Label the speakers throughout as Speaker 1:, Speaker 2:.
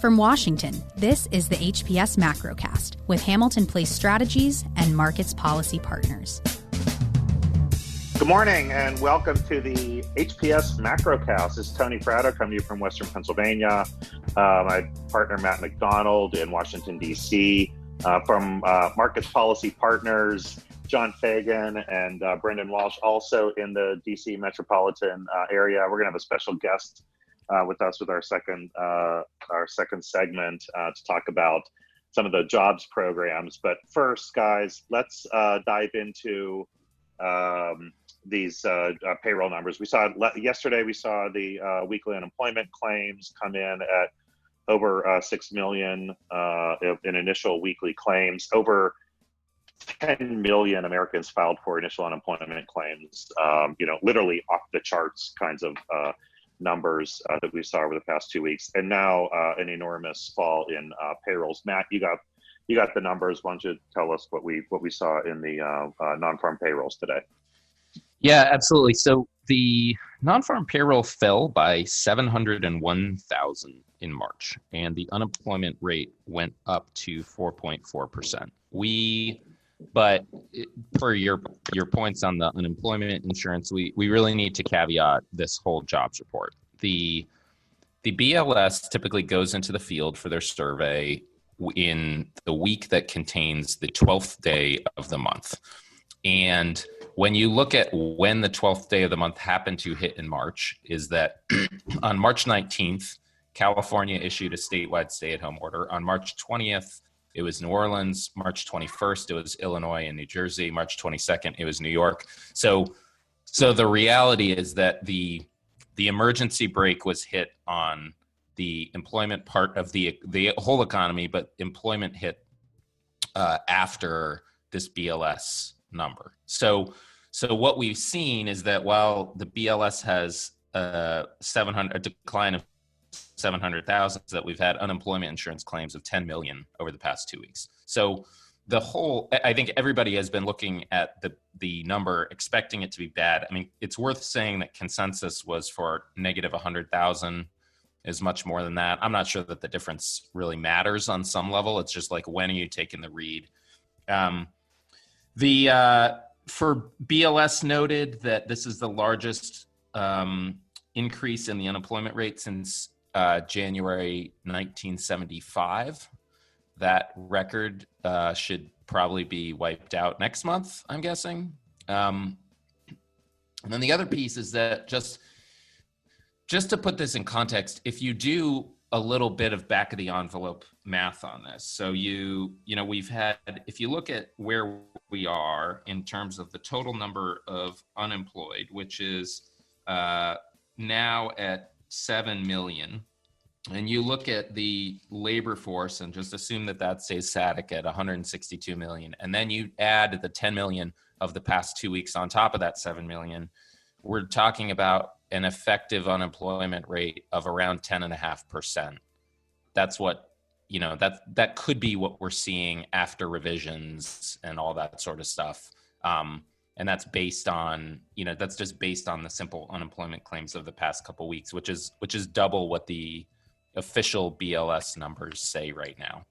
Speaker 1: From Washington, this is the HPS Macrocast with Hamilton Place Strategies and Markets Policy Partners.
Speaker 2: Good morning and welcome to the HPS Macrocast. This is Tony Fratto coming to you from Western Pennsylvania. My partner Matt McDonald in Washington, D.C. From Markets Policy Partners, John Fagan and Brendan Walsh, also in the D.C. metropolitan area. We're going to have a special guest with us with our second segment to talk about some of the jobs programs. But first, guys, let's dive into these payroll numbers. Yesterday we saw the weekly unemployment claims come in at over 6 million in initial weekly claims. Over 10 million Americans filed for initial unemployment claims. Literally off the charts kinds of numbers that we saw over the past 2 weeks, and now an enormous fall in payrolls. Matt, you got the numbers. Why don't you tell us what we saw in the non-farm payrolls today?
Speaker 3: Yeah, absolutely. So the non-farm payroll fell by 701,000 in March, and the unemployment rate went up to 4.4%. But for your points on the unemployment insurance, we really need to caveat this whole jobs report. The BLS typically goes into the field for their survey in the week that contains the 12th day of the month. And when you look at when the 12th day of the month happened to hit in March, is that on March 19th, California issued a statewide stay-at-home order. On March 20th, it was New Orleans. March 21st, it was Illinois and New Jersey. March 22nd, it was New York. So the reality is that the emergency brake was hit on the employment part of the whole economy, but employment hit after this BLS number. So what we've seen is that while the BLS has a decline of 700,000, that we've had unemployment insurance claims of 10 million over the past 2 weeks. So I think everybody has been looking at the number, expecting it to be bad. I mean, it's worth saying that consensus was for negative 100,000, is much more than that. I'm not sure that the difference really matters on some level. It's just like, when are you taking the read? For BLS noted that this is the largest increase in the unemployment rate since January 1975. That record should probably be wiped out next month, I'm guessing. And then the other piece is that just to put this in context, if you do a little bit of back of the envelope math on this, so we've had, if you look at where we are in terms of the total number of unemployed, which is now at 7 million, and you look at the labor force and just assume that stays static at 162 million, and then you add the 10 million of the past 2 weeks on top of that 7 million, we're talking about an effective unemployment rate of around 10.5%. That's what, that could be what we're seeing after revisions and all that sort of stuff. And that's based on, that's just based on the simple unemployment claims of the past couple of weeks, which is double what the official BLS numbers say right now.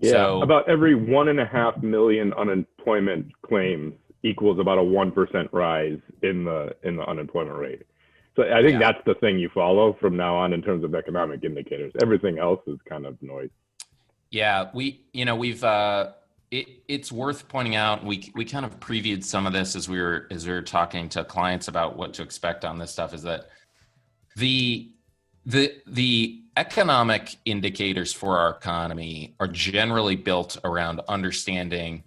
Speaker 4: Yeah,
Speaker 3: so,
Speaker 4: about every 1.5 million unemployment claims equals about a 1% rise in the unemployment rate. So I think that's the thing you follow from now on in terms of economic indicators. Everything else is kind of noise.
Speaker 3: Yeah, it's worth pointing out, we kind of previewed some of this as we were talking to clients about what to expect on this stuff, is that the economic indicators for our economy are generally built around understanding,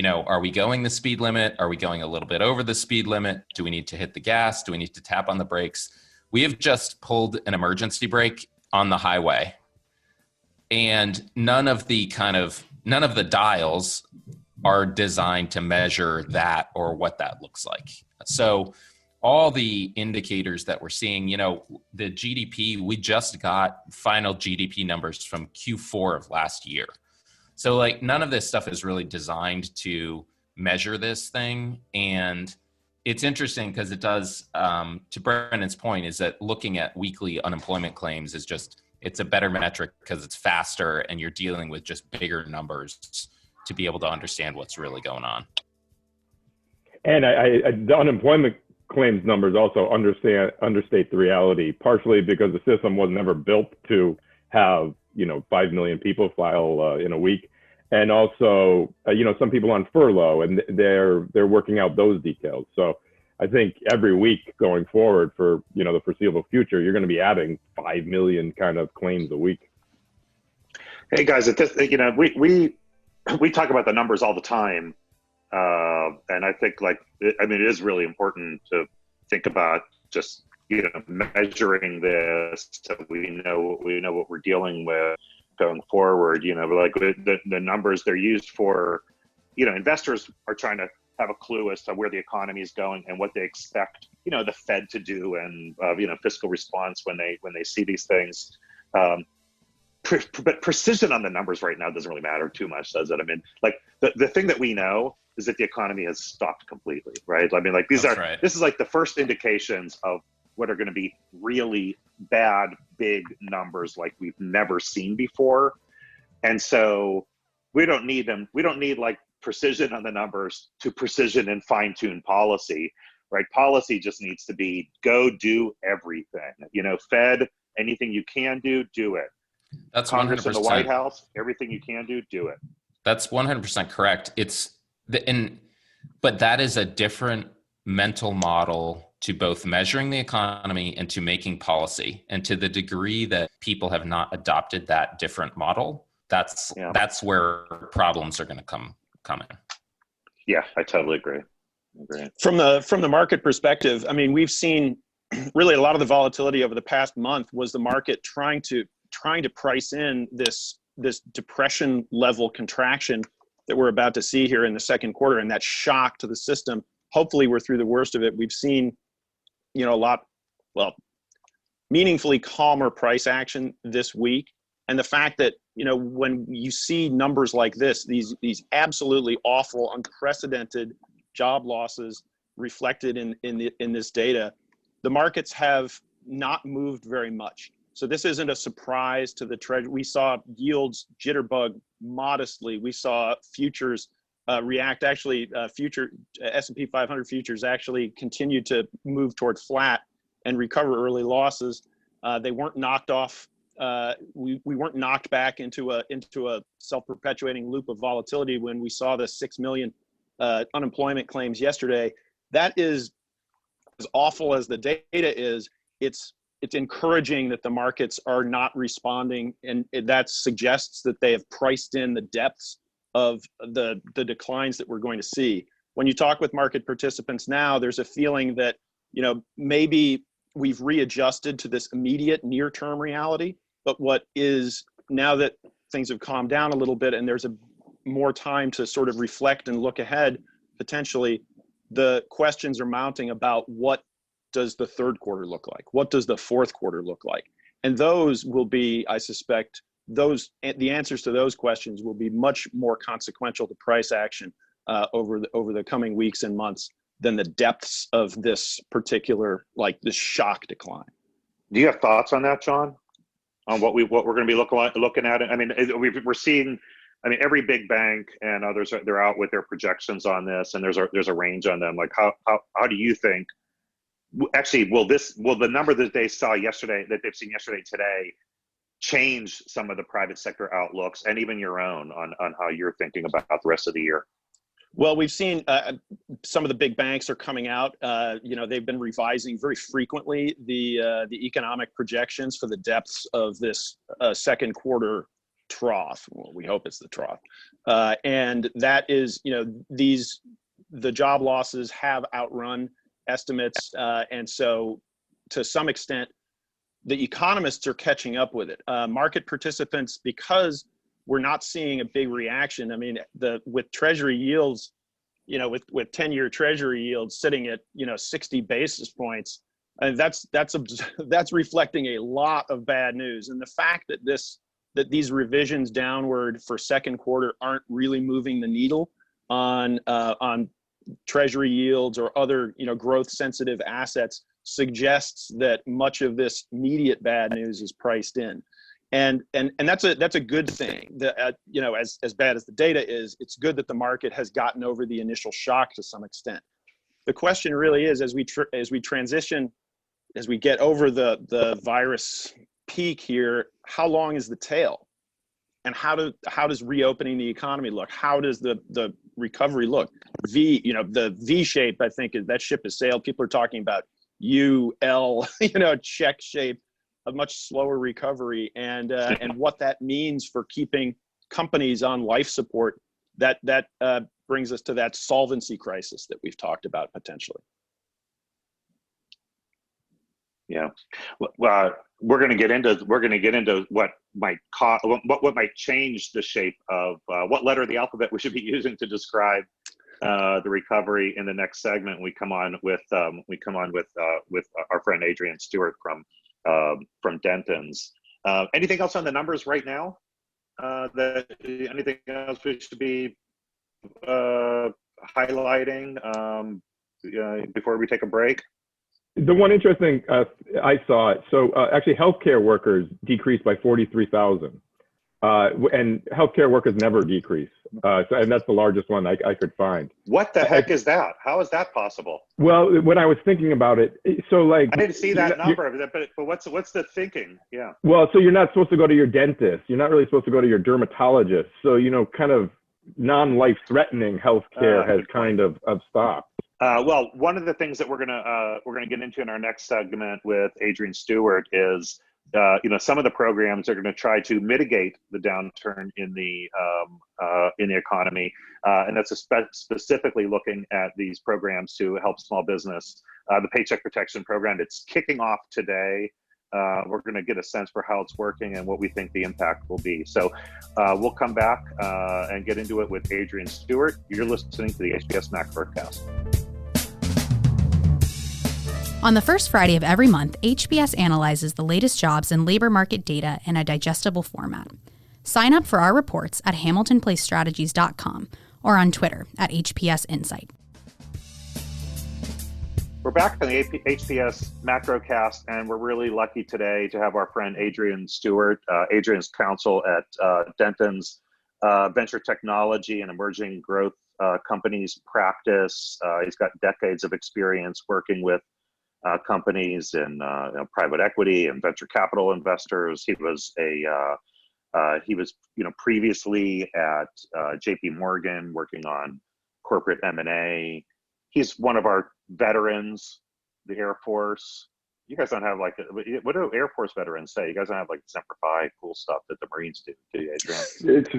Speaker 3: are we going the speed limit? Are we going a little bit over the speed limit? Do we need to hit the gas? Do we need to tap on the brakes? We have just pulled an emergency brake on the highway, and none of the dials are designed to measure that or what that looks like. So all the indicators that we're seeing, the GDP, we just got final GDP numbers from Q4 of last year. So none of this stuff is really designed to measure this thing. And it's interesting because it does, to Brendan's point, is that looking at weekly unemployment claims is just, it's a better metric because it's faster and you're dealing with just bigger numbers to be able to understand what's really going on.
Speaker 4: And the unemployment claims numbers also understate the reality, partially because the system was never built to have 5 million people file in a week, and also some people on furlough, and they're working out those details. So I think every week going forward for the foreseeable future, you're going to be adding 5 million kind of claims a week.
Speaker 2: Hey guys, we talk about the numbers all the time, and I think it is really important to think about just measuring this so we know what we're dealing with going forward. Like the numbers they're used for, investors are trying to have a clue as to where the economy is going and what they expect the Fed to do, and fiscal response when they see these things. But precision on the numbers right now doesn't really matter too much, does it? I mean, like the thing that we know is that the economy has stopped completely, right? I mean, like this is like the first indications of what are going to be really bad, big numbers like we've never seen before. And so we don't need them. We don't need like precision on the numbers to precision and fine tune policy, right? Policy just needs to be go do everything. Fed, anything you can do it.
Speaker 3: That's
Speaker 2: Congress
Speaker 3: 100%.
Speaker 2: and the White House, everything you can do it.
Speaker 3: That's 100% correct. But that is a different mental model to both measuring the economy and to making policy. And to the degree that people have not adopted that different model, that's where problems are going to come in. Yeah,
Speaker 2: I totally agree.
Speaker 5: From the market perspective, I mean, we've seen really a lot of the volatility over the past month was the market trying to price in this depression level contraction that we're about to see here in the second quarter, and that shock to the system. Hopefully we're through the worst of it. We've seen, meaningfully calmer price action this week. And the fact that, when you see numbers like this, these absolutely awful, unprecedented job losses reflected in this data, the markets have not moved very much. So this isn't a surprise to the Treasury. We saw yields jitterbug modestly. We saw futures react. Actually, S&P 500 futures actually continued to move toward flat and recover early losses. They weren't knocked off. We weren't knocked back into a self-perpetuating loop of volatility when we saw the 6 million unemployment claims yesterday. That is, as awful as the data is, it's encouraging that the markets are not responding, and that suggests that they have priced in the depths of the declines that we're going to see. When you talk with market participants now, there's a feeling that maybe we've readjusted to this immediate near-term reality, but what is, now that things have calmed down a little bit and there's more time to sort of reflect and look ahead, potentially, the questions are mounting about what does the third quarter look like? What does the fourth quarter look like? And those will be, I suspect, the answers to those questions will be much more consequential to price action over the coming weeks and months than the depths of this particular, this shock decline.
Speaker 2: Do you have thoughts on that, John? On what we're going to be looking at? I mean, we're seeing. I mean, every big bank and others, they're out with their projections on this, and there's a range on them. Like, how do you think? Actually, will the number that they saw yesterday, that they've seen yesterday, today, change some of the private sector outlooks and even your own on how you're thinking about the rest of the year?
Speaker 5: Well, we've seen some of the big banks are coming out. They've been revising very frequently the economic projections for the depths of this second quarter trough. Well, we hope it's the trough, and that is, the job losses have outrun estimates, and so to some extent the economists are catching up with it. Market participants, because we're not seeing a big reaction. I mean, with Treasury yields, with 10-year Treasury yields sitting at 60 basis points, and that's reflecting a lot of bad news. And the fact that these revisions downward for second quarter aren't really moving the needle on Treasury yields or other growth sensitive assets suggests that much of this immediate bad news is priced in. And that's a good thing. As bad as the data is, it's good that the market has gotten over the initial shock to some extent. The question really is, as we transition, as we get over the virus peak here, how long is the tail? And how does reopening the economy look? How does the recovery look? The V shape, I think, that ship has sailed. People are talking about UL, check shape, a much slower recovery, and what that means for keeping companies on life support. That brings us to that solvency crisis that we've talked about potentially.
Speaker 2: Yeah, we're going to get into what might what might change the shape of what letter of the alphabet we should be using to describe the recovery in the next segment. We come on with our friend Adrian Stewart from Denton's. Anything else on the numbers right now? Anything else we should be highlighting before we take a break?
Speaker 4: The one interesting, I saw it. So actually healthcare workers decreased by 43,000. And healthcare workers never decrease. And that's the largest one I could find.
Speaker 2: What the heck is that? How is that possible?
Speaker 4: Well, when I was thinking about it, so like
Speaker 2: I didn't see that number, but what's the thinking? Yeah.
Speaker 4: Well, so you're not supposed to go to your dentist. You're not really supposed to go to your dermatologist. So kind of non-life threatening healthcare has kind of stopped.
Speaker 2: Well, one of the things that we're gonna get into in our next segment with Adrian Stewart is some of the programs are going to try to mitigate the downturn in the economy, and that's specifically looking at these programs to help small business. The Paycheck Protection Program, it's kicking off today. We're going to get a sense for how it's working and what we think the impact will be. So we'll come back and get into it with Adrian Stewart. You're listening to the HPS Macrocast.
Speaker 1: On the first Friday of every month, HPS analyzes the latest jobs and labor market data in a digestible format. Sign up for our reports at hamiltonplacestrategies.com or on Twitter at HPS Insight.
Speaker 2: We're back on the HPS Macrocast, and we're really lucky today to have our friend Adrian Stewart. Adrian's counsel at Denton's Venture Technology and Emerging Growth Companies practice. He's got decades of experience working with companies and private equity and venture capital investors. He was previously at JP Morgan working on corporate M&A. He's one of our veterans, the Air Force. You guys don't have what do Air Force veterans say? You guys don't have Semper Fi cool stuff that the Marines do you, Adrian?
Speaker 6: It's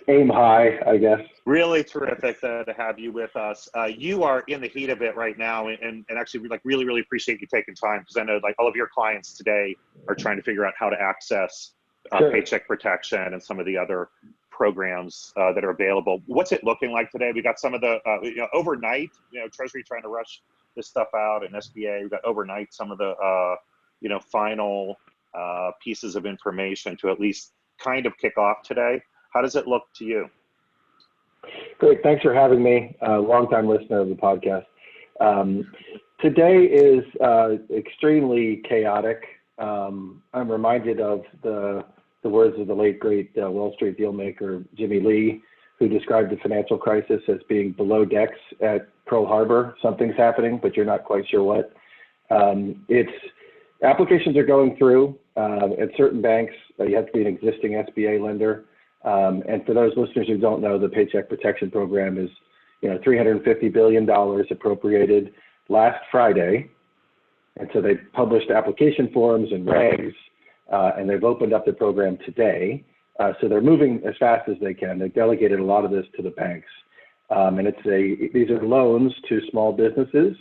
Speaker 6: aim high, I guess.
Speaker 2: Really terrific to have you with us. You are in the heat of it right now, and actually really appreciate you taking time, because I know all of your clients today are trying to figure out how to access
Speaker 6: Sure.
Speaker 2: Paycheck Protection and some of the other programs that are available. What's it looking like today? We got some of the overnight, Treasury trying to rush this stuff out, and SBA. We got overnight some of the final pieces of information to at least kind of kick off today. How does it look to you?
Speaker 6: Great, thanks for having me. Longtime listener of the podcast. Today is extremely chaotic. I'm reminded of the words of the late great Wall Street dealmaker Jimmy Lee, who described the financial crisis as being below decks at Pearl Harbor. Something's happening, but you're not quite sure what. Applications are going through at certain banks. You have to be an existing SBA lender. And for those listeners who don't know, the Paycheck Protection Program is, $350 billion appropriated last Friday. And so they published application forms and regs, and they've opened up the program today. So they're moving as fast as they can. They've delegated a lot of this to the banks. And these are loans to small businesses,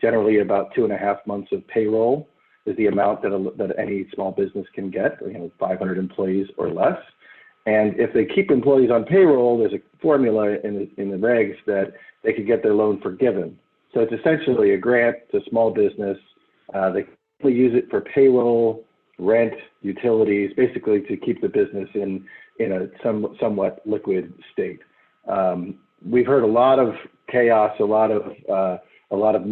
Speaker 6: generally about 2.5 months of payroll is the amount that any small business can get, 500 employees or less. And if they keep employees on payroll, there's a formula in the regs that they could get their loan forgiven. So it's essentially a grant to small business. They can use it for payroll, rent, utilities, basically to keep the business in a somewhat liquid state. We've heard a lot of chaos, a lot of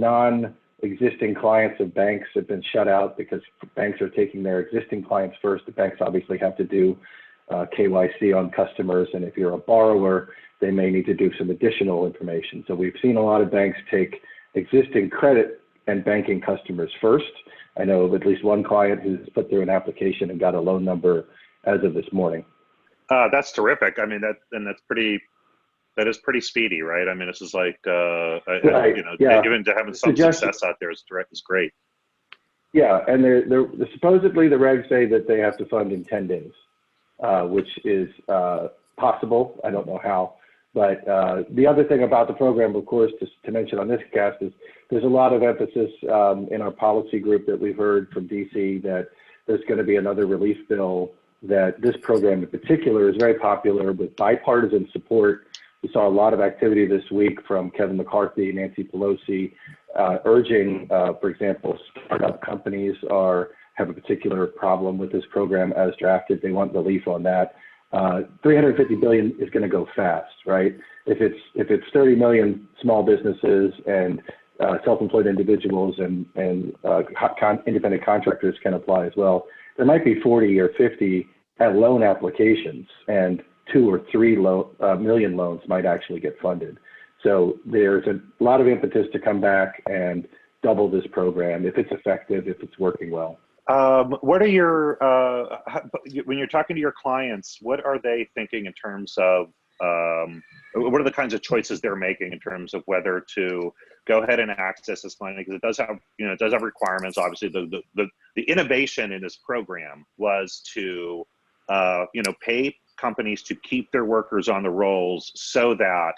Speaker 6: existing clients of banks have been shut out because banks are taking their existing clients first. The banks obviously have to do KYC on customers, and if you're a borrower, they may need to do some additional information. So we've seen a lot of banks take existing credit and banking customers first. I know of at least one client who's put through an application and got a loan number as of this morning.
Speaker 2: That's terrific. I mean, that is pretty speedy, right? I mean, this is like,
Speaker 6: right.
Speaker 2: Even to having some success out there is great.
Speaker 6: Yeah, and they're supposedly the regs say that they have to fund in 10 days, which is possible. I don't know how. But the other thing about the program, of course, to mention on this cast is there's a lot of emphasis in our policy group that we've heard from DC that there's going to be another relief bill, that this program in particular is very popular with bipartisan support. We saw a lot of activity this week from Kevin McCarthy, Nancy Pelosi, urging, for example, startup companies have a particular problem with this program as drafted. They want relief on that. $350 billion is going to go fast, right? If it's 30 million small businesses and self-employed individuals and independent contractors can apply as well, there might be 40 or 50 loan applications, and 2 or 3 million loans might actually get funded. So there's a lot of impetus to come back and double this program if it's effective, if it's working well.
Speaker 2: What are your, when you're talking to your clients, what are they thinking in terms of, what are the kinds of choices they're making in terms of whether to go ahead and access this money? Because it does have requirements. Obviously, the innovation in this program was to, pay companies to keep their workers on the rolls so that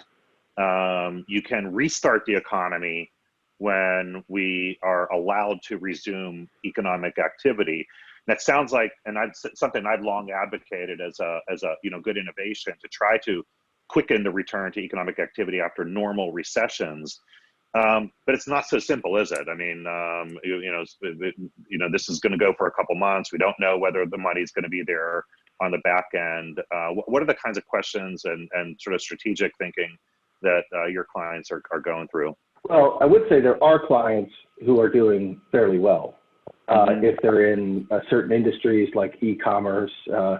Speaker 2: you can restart the economy when we are allowed to resume economic activity. That sounds like, and something I've long advocated as a good innovation to try to quicken the return to economic activity after normal recessions. But it's not so simple, is it? I mean, this is going to go for a couple months. We don't know whether the money is going to be there on the back end. What are the kinds of questions and sort of strategic thinking that your clients are going through?
Speaker 6: Well, I would say there are clients who are doing fairly well. If they're in certain industries like e-commerce, I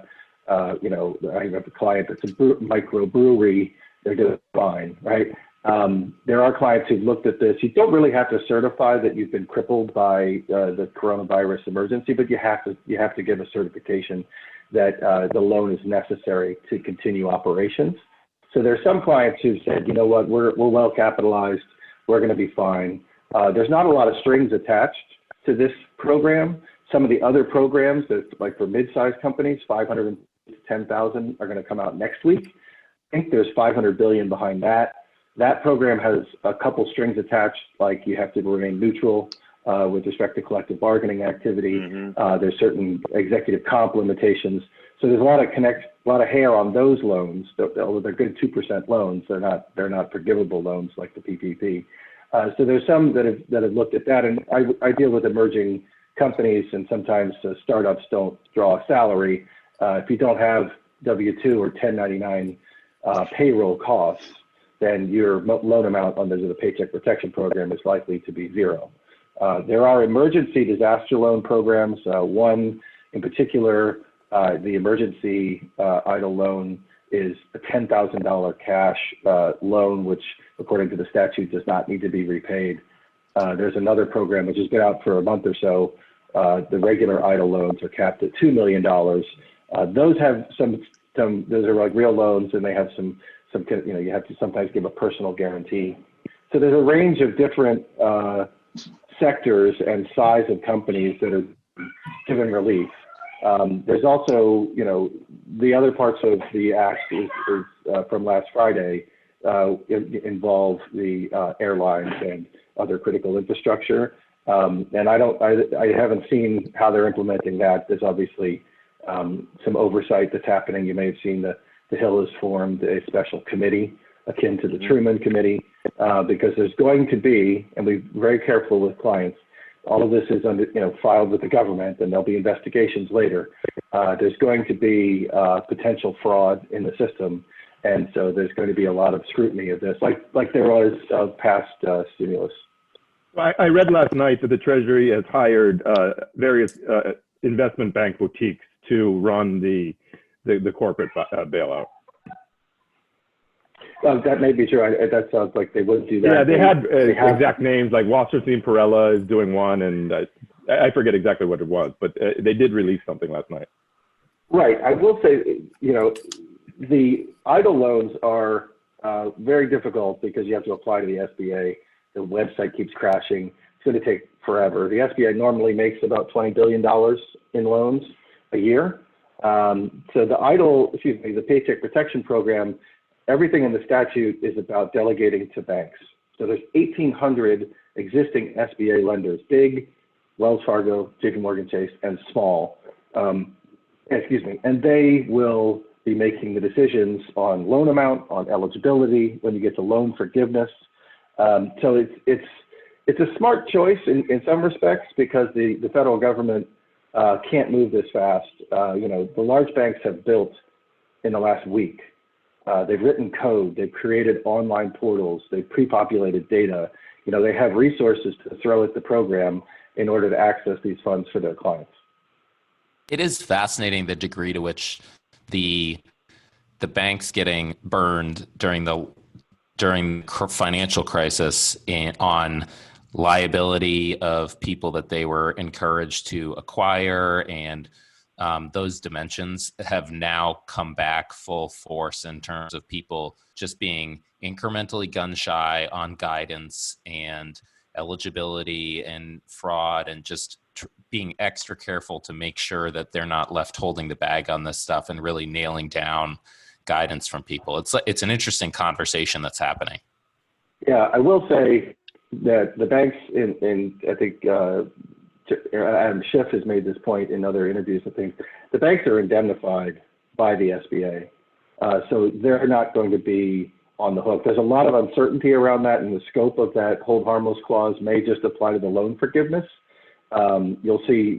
Speaker 6: have a client that's a microbrewery, they're doing fine, right? There are clients who've looked at this. You don't really have to certify that you've been crippled by the coronavirus emergency, but you have to give a certification that the loan is necessary to continue operations. So there's some clients who said, you know what, we're well capitalized, we're going to be fine. There's not a lot of strings attached to this program. Some of the other programs, that, like for mid-sized companies, 510,000 are going to come out next week. I think there's $500 billion behind that. That program has a couple strings attached, like you have to remain neutral with respect to collective bargaining activity. There's certain executive comp limitations. So there's a lot of hair on those loans. Although they're good 2% loans, they're not forgivable loans like the PPP. So there's some that have looked at that, and I deal with emerging companies, and sometimes startups don't draw a salary. If you don't have W-2 or 1099 payroll costs, then your loan amount under the Paycheck Protection Program is likely to be zero. There are emergency disaster loan programs. One in particular, the emergency EIDL loan is a $10,000 cash loan, which according to the statute does not need to be repaid. There's another program which has been out for a month or so. The regular EIDL loans are capped at $2 million. Those have those are like real loans, and they have some you have to sometimes give a personal guarantee. So there's a range of different sectors and size of companies that are given relief. There's also, the other parts of the act is from last Friday involve the airlines and other critical infrastructure. And I haven't seen how they're implementing that. There's obviously some oversight that's happening. You may have seen the Hill has formed a special committee akin to the Truman Committee, because there's going to be, and we're very careful with clients, all of this is filed with the government, and there'll be investigations later. There's going to be potential fraud in the system, and so there's going to be a lot of scrutiny of this, like there was of past stimulus.
Speaker 4: I read last night that the Treasury has hired various investment bank boutiques to run the corporate bailout.
Speaker 6: That may be true. That sounds like they would do that.
Speaker 4: Yeah, they had exact names, like Wasserstein Perella is doing one, and I forget exactly what it was, but they did release something last night.
Speaker 6: Right. I will say, the idle loans are very difficult because you have to apply to the SBA. The website keeps crashing. It's going to take forever. The SBA normally makes about $20 billion in loans a year. So the Paycheck Protection Program, everything in the statute is about delegating to banks. So there's 1,800 existing SBA lenders, big, Wells Fargo, JP Morgan Chase, and small. And they will be making the decisions on loan amount, on eligibility, when you get to loan forgiveness. So it's a smart choice in some respects because the federal government can't move this fast. The large banks have built in the last week. They've written code, they've created online portals, they've pre-populated data. They have resources to throw at the program in order to access these funds for their clients.
Speaker 3: It is fascinating the degree to which the banks getting burned during financial crisis on liability of people that they were encouraged to acquire, and those dimensions have now come back full force in terms of people just being incrementally gun shy on guidance and eligibility and fraud, and just being extra careful to make sure that they're not left holding the bag on this stuff and really nailing down guidance from people. It's an interesting conversation that's happening.
Speaker 6: Yeah, I will say that the banks I think Adam Schiff has made this point in other interviews and things. The banks are indemnified by the SBA, so they're not going to be on the hook. There's a lot of uncertainty around that, and the scope of that hold harmless clause may just apply to the loan forgiveness. You'll see,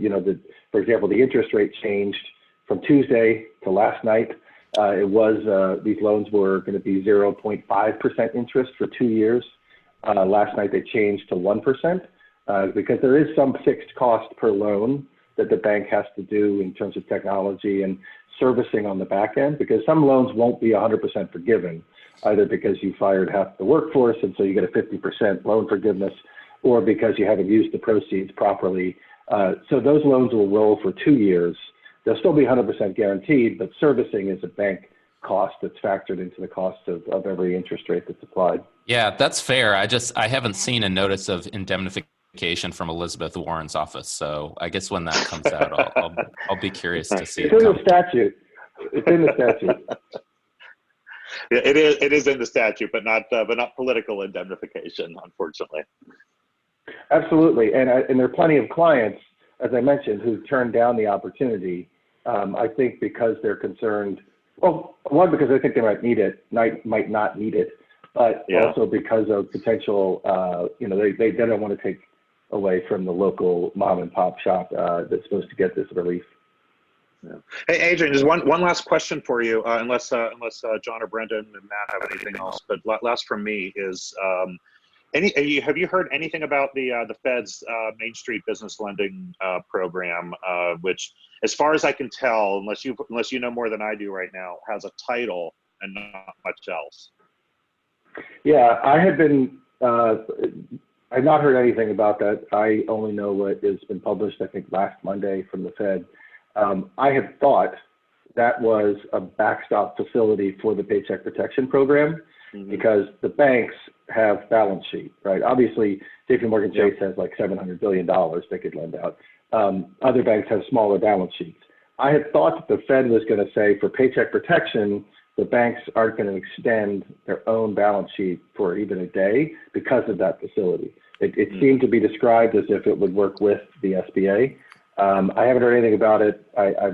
Speaker 6: for example, the interest rate changed from Tuesday to last night. These loans were going to be 0.5% interest for 2 years. Last night they changed to 1% because there is some fixed cost per loan that the bank has to do in terms of technology and servicing on the back end, because some loans won't be 100% forgiven, either because you fired half the workforce and so you get a 50% loan forgiveness, or because you haven't used the proceeds properly. So those loans will roll for 2 years. They'll still be 100% guaranteed, but servicing is a bank cost that's factored into the cost of every interest rate that's applied.
Speaker 3: Yeah, that's fair. I haven't seen a notice of indemnification from Elizabeth Warren's office, so I guess when that comes out, I'll be curious to see.
Speaker 6: It's in the statute. It's in the statute.
Speaker 2: Yeah, it is in the statute, but not political indemnification, unfortunately.
Speaker 6: Absolutely, and there are plenty of clients, as I mentioned, who turned down the opportunity. I think because they're concerned. Well, one, because I think they might not need it, but also because of potential. They don't want to take away from the local mom and pop shop that's supposed to get this relief.
Speaker 2: Yeah. Hey, Adrian, just one last question for you, unless John or Brendan and Matt have anything else. But last from me is, have you heard anything about the Fed's Main Street Business Lending program, which, as far as I can tell, unless you know more than I do right now, has a title and not much else?
Speaker 6: Yeah, I had been. I've not heard anything about that. I only know what has been published, I think, last Monday from the Fed. I had thought that was a backstop facility for the Paycheck Protection Program, because the banks have balance sheet, right? Obviously, JP Morgan Chase has like $700 billion they could lend out. Other banks have smaller balance sheets. I had thought that the Fed was going to say for Paycheck Protection, the banks aren't going to extend their own balance sheet for even a day because of that facility. It seemed to be described as if it would work with the SBA. I haven't heard anything about it. I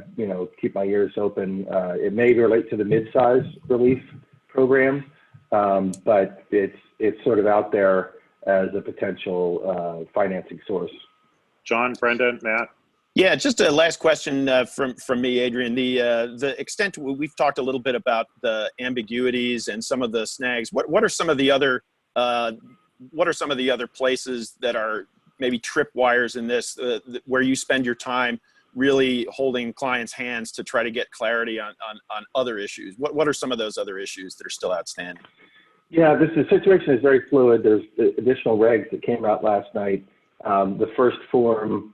Speaker 6: keep my ears open. It may relate to the mid-size relief program, but it's sort of out there as a potential financing source.
Speaker 2: John, Brendan, Matt?
Speaker 5: Yeah, just a last question from me, Adrian. The extent we've talked a little bit about the ambiguities and some of the snags. What are some of the other what are some of the other places that are maybe tripwires in this, where you spend your time really holding clients' hands to try to get clarity on other issues? What are some of those other issues that are still outstanding?
Speaker 6: Yeah, the situation is very fluid. There's additional regs that came out last night. The first form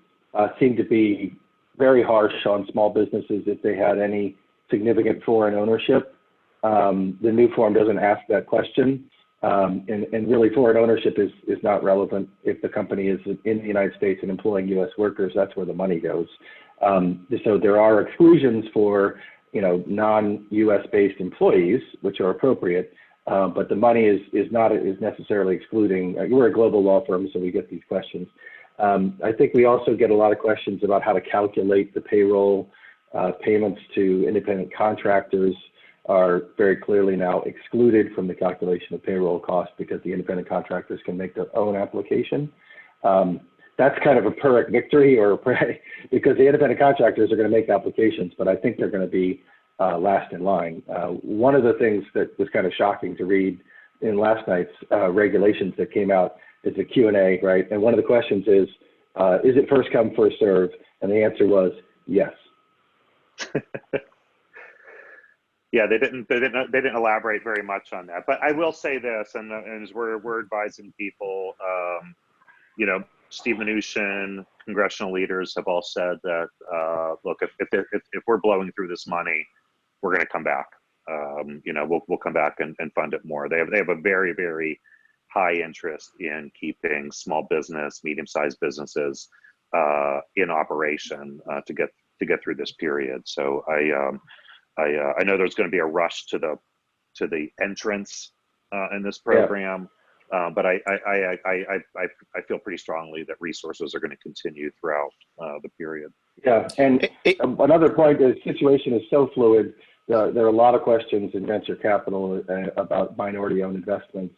Speaker 6: seemed to be very harsh on small businesses if they had any significant foreign ownership. The new form doesn't ask that question. And really foreign ownership is not relevant. If the company is in the United States and employing U.S. workers, that's where the money goes. So there are exclusions for, non-U.S. based employees, which are appropriate. But the money is necessarily excluding. We're a global law firm, so we get these questions. I think we also get a lot of questions about how to calculate the payroll. Payments to independent contractors are very clearly now excluded from the calculation of payroll costs because the independent contractors can make their own application. That's kind of a Pyrrhic victory, because the independent contractors are going to make applications, but I think they're going to be last in line. One of the things that was kind of shocking to read in last night's regulations that came out is the Q&A, right? And one of the questions is it first come, first serve? And the answer was yes.
Speaker 2: Yeah, they didn't elaborate very much on that. But I will say this, and as we're advising people, Steve Mnuchin, congressional leaders have all said that look, if we're blowing through this money, we're going to come back. We'll come back and fund it more. They have a very, very high interest in keeping small business, medium-sized businesses in operation to get through this period. So I know there's going to be a rush to the entrance in this program, but I feel pretty strongly that resources are going to continue throughout the period. Yeah, and another point: the situation is so fluid. There are a lot of questions in venture capital about minority-owned investments,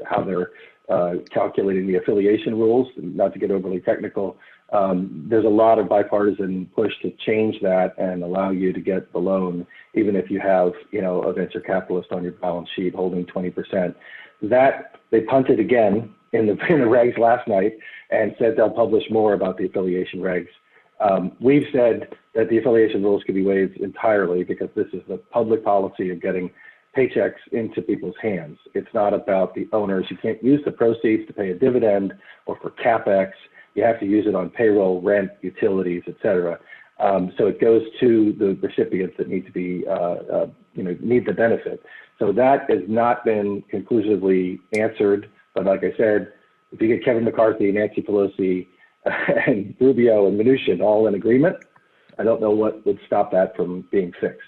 Speaker 2: how they're calculating the affiliation rules. Not to get overly technical, there's a lot of bipartisan push to change that and allow you to get the loan, even if you have, a venture capitalist on your balance sheet holding 20%. That they punted again in the regs last night and said they'll publish more about the affiliation regs. We've said that the affiliation rules could be waived entirely because this is the public policy of getting paychecks into people's hands. It's not about the owners. You can't use the proceeds to pay a dividend or for CapEx. You have to use it on payroll, rent, utilities, et cetera. So it goes to the recipients that need to be, need the benefit. So that has not been conclusively answered. But like I said, if you get Kevin McCarthy, Nancy Pelosi, and Rubio and Mnuchin all in agreement, I don't know what would stop that from being fixed.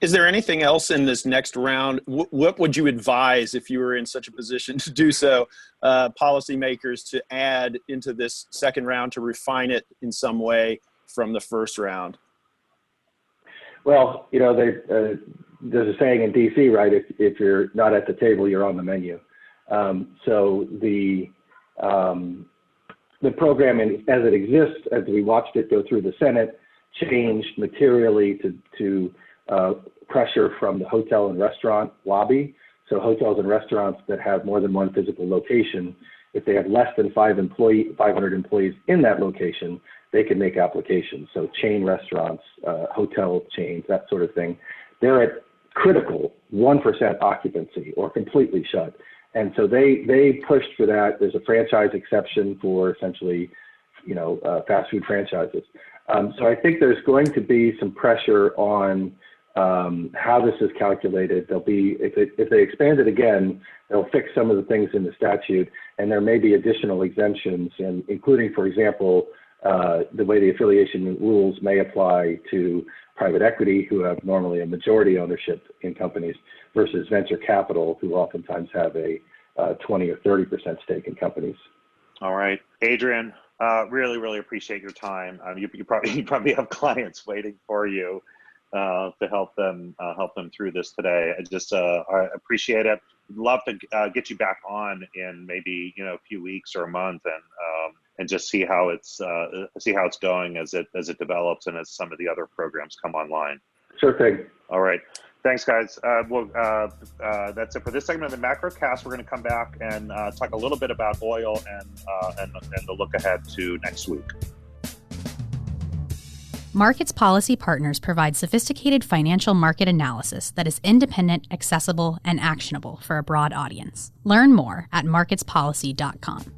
Speaker 5: Is there anything else in this next round? What would you advise if you were in such a position to do so, policymakers to add into this second round to refine it in some way from the first round?
Speaker 6: Well, there's a saying in DC, right? If you're not at the table, you're on the menu. So the program, as it exists, as we watched it go through the Senate, changed materially to pressure from the hotel and restaurant lobby. So hotels and restaurants that have more than one physical location, if they have less than 500 employees in that location, they can make applications. So chain restaurants, hotel chains, that sort of thing, they're at critical 1% occupancy or completely shut. And so they pushed for that. There's a franchise exception for essentially, fast food franchises. So I think there's going to be some pressure on how this is calculated. There'll be, if they expand it again, they'll fix some of the things in the statute, and there may be additional exemptions, and including, for example, the way the affiliation rules may apply to private equity, who have normally a majority ownership in companies, versus venture capital, who oftentimes have a 20 or 30% stake in companies.
Speaker 2: All right, Adrian, really, really appreciate your time. You probably have clients waiting for you to help them through this today. I appreciate it. Love to get you back on in maybe a few weeks or a month, and just see how it's going as it develops and as some of the other programs come online.
Speaker 6: Sure thing.
Speaker 2: All right. Thanks, guys. That's it for this segment of the Macrocast. We're going to come back and talk a little bit about oil and the look ahead to next week.
Speaker 1: Markets Policy Partners provide sophisticated financial market analysis that is independent, accessible, and actionable for a broad audience. Learn more at marketspolicy.com.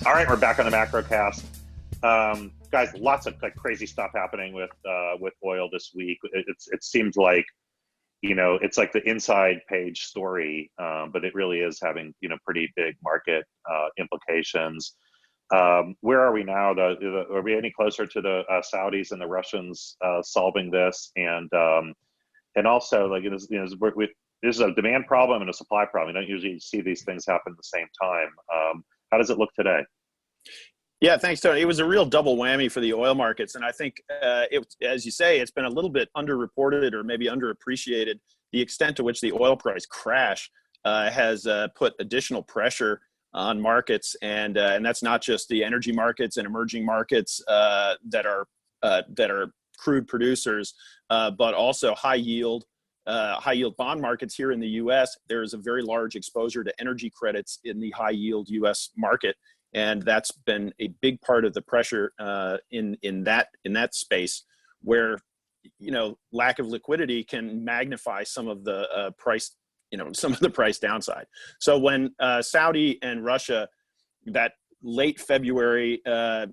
Speaker 2: All right, we're back on the Macrocast. Guys, lots of crazy stuff happening with oil this week. It seems like, it's like the inside page story, but it really is having, pretty big market implications. Where are we now? Are we any closer to the Saudis and the Russians solving this? And also, like, this is a demand problem and a supply problem. You don't usually see these things happen at the same time. How does it look today?
Speaker 5: Yeah, thanks, Tony. It was a real double whammy for the oil markets. And I think, as you say, it's been a little bit underreported or maybe underappreciated. The extent to which the oil price crash has put additional pressure on markets. And that's not just the energy markets and emerging markets that are crude producers, but also high yield bond markets here in the U.S. There is a very large exposure to energy credits in the high yield U.S. market. And that's been a big part of the pressure in that space, where lack of liquidity can magnify some of the price downside. So when Saudi and Russia, that late February OPEC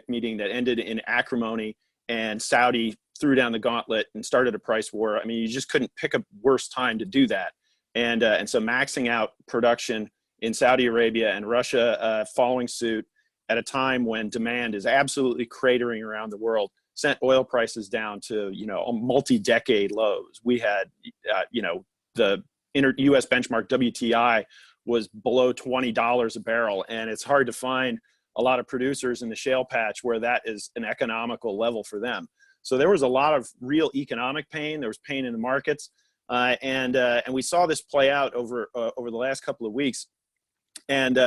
Speaker 5: meeting that ended in acrimony, and Saudi threw down the gauntlet and started a price war. I mean, you just couldn't pick a worse time to do that. And so maxing out production in Saudi Arabia and Russia following suit at a time when demand is absolutely cratering around the world, sent oil prices down to, multi-decade lows. We had, the U.S. benchmark WTI was below $20 a barrel, and it's hard to find a lot of producers in the shale patch where that is an economical level for them. So there was a lot of real economic pain. There was pain in the markets, and we saw this play out over the last couple of weeks. And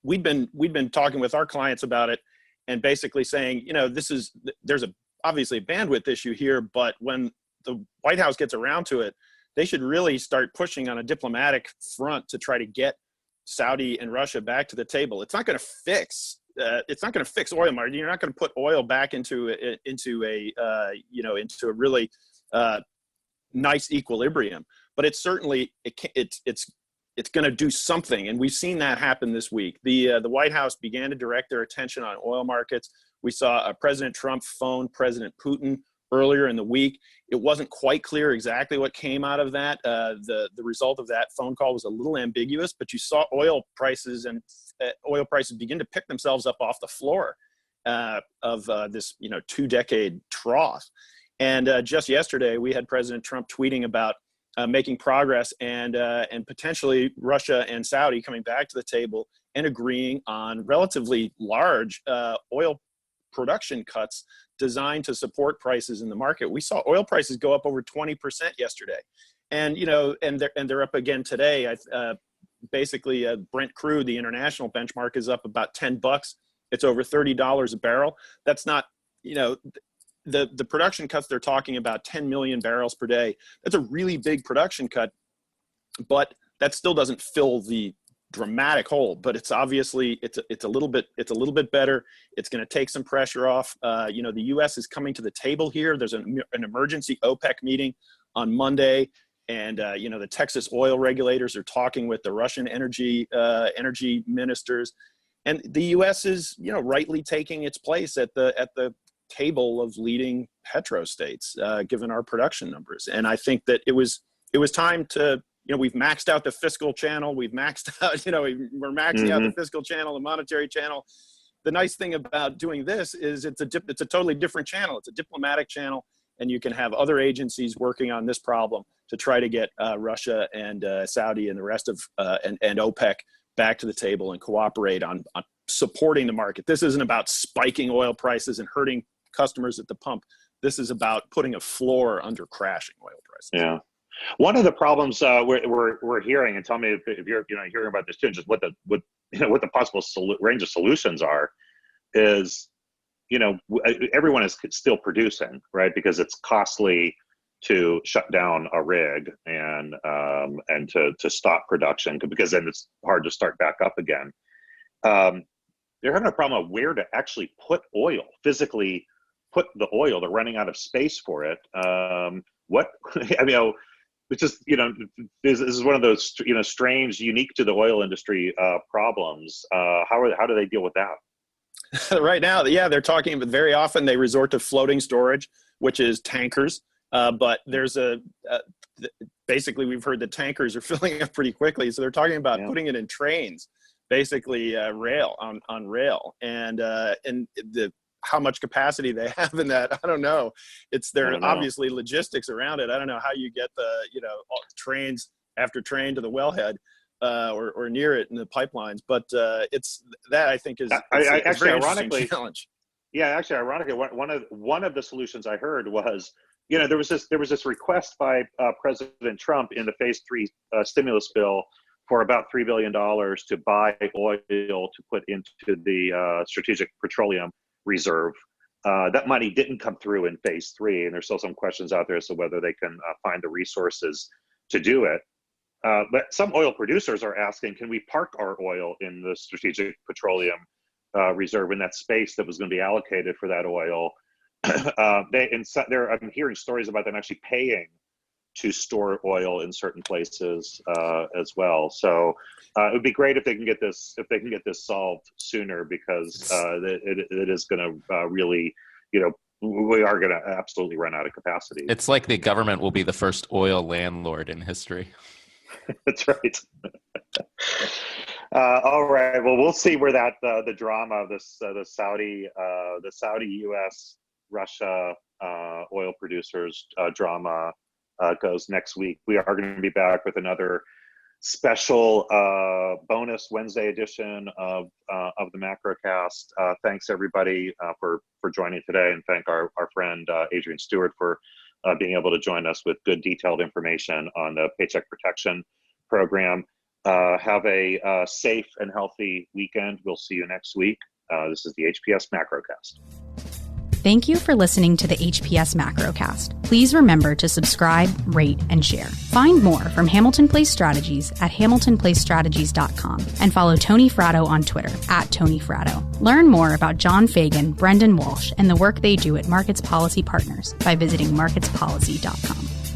Speaker 5: we've been talking with our clients about it, and basically saying, there's obviously a bandwidth issue here, but when the White House gets around to it, they should really start pushing on a diplomatic front to try to get Saudi and Russia back to the table. It's not going to fix oil market. You're not going to put oil back into a really nice equilibrium, but it's certainly it's going to do something. And we've seen that happen this week. The White House began to direct their attention on oil markets. We saw President Trump phone President Putin earlier in the week. It wasn't quite clear exactly what came out of that. The result of that phone call was a little ambiguous, but you saw oil prices begin to pick themselves up off the floor of this 2-decade trough. And just yesterday, we had President Trump tweeting about making progress and potentially Russia and Saudi coming back to the table and agreeing on relatively large oil production cuts designed to support prices in the market. We saw oil prices go up over 20% yesterday, and they're up again today. Basically, Brent crude, the international benchmark, is up about $10. It's over $30 a barrel. That's not, the production cuts they're talking about, 10 million barrels per day. That's a really big production cut, but that still doesn't fill the dramatic hole. But it's obviously it's a little bit better. It's going to take some pressure off. The U.S. is coming to the table here. There's an emergency OPEC meeting on Monday, and the Texas oil regulators are talking with the Russian energy ministers, and the U.S. is rightly taking its place at the table of leading petrostates, given our production numbers. And I think that it was time to, we've maxed out the fiscal channel. We've maxed out, we're maxing out the fiscal channel, the monetary channel. The nice thing about doing this is it's a totally different channel. It's a diplomatic channel, and you can have other agencies working on this problem to try to get Russia and Saudi and the rest of and OPEC back to the table and cooperate on supporting the market. This isn't about spiking oil prices and hurting customers at the pump. This is about putting a floor under crashing oil prices.
Speaker 2: Yeah. One of the problems we're hearing, and tell me if you're hearing about this too, just what the possible range of solutions are, is everyone is still producing, right? Because it's costly to shut down a rig and to stop production, because then it's hard to start back up again. They're having a problem of where to actually put oil, physically put the oil. They're running out of space for it. It's just, this is one of those, strange, unique to the oil industry problems. How do they deal with that?
Speaker 5: Right now, they're talking, but very often they resort to floating storage, which is tankers. But there's basically, we've heard that tankers are filling up pretty quickly. So they're talking about putting it in trains, basically rail on rail, and how much capacity they have in that, I don't know. There obviously logistics around it. I don't know how you get the trains after train to the wellhead or near it in the pipelines, but it's that I think is a very interesting challenge.
Speaker 2: Yeah, actually, ironically, one of the solutions I heard was, there was this request by President Trump in the Phase 3 stimulus bill for about $3 billion to buy oil to put into the Strategic Petroleum Reserve. That money didn't come through in Phase 3, and there's still some questions out there as to whether they can find the resources to do it. But some oil producers are asking, can we park our oil in the Strategic Petroleum Reserve, in that space that was going to be allocated for that oil? I'm hearing stories about them actually paying to store oil in certain places as well. So it would be great if they can get this solved sooner, because it is going to really, we are going to absolutely run out of capacity.
Speaker 3: It's like the government will be the first oil landlord in history.
Speaker 2: That's right. All right. Well, we'll see where that the drama of this the Saudi U.S. Russia oil producers drama goes next week. We are going to be back with another special bonus Wednesday edition of the Macrocast. Thanks everybody for joining today, and thank our friend Adrian Stewart for being able to join us with good detailed information on the Paycheck Protection Program. Have a safe and healthy weekend. We'll see you next week. This is the HPS Macrocast.
Speaker 1: Thank you for listening to the HPS Macrocast. Please remember to subscribe, rate, and share. Find more from Hamilton Place Strategies at hamiltonplacestrategies.com and follow Tony Fratto on Twitter @Tony Fratto. Learn more about John Fagan, Brendan Walsh, and the work they do at Markets Policy Partners by visiting marketspolicy.com.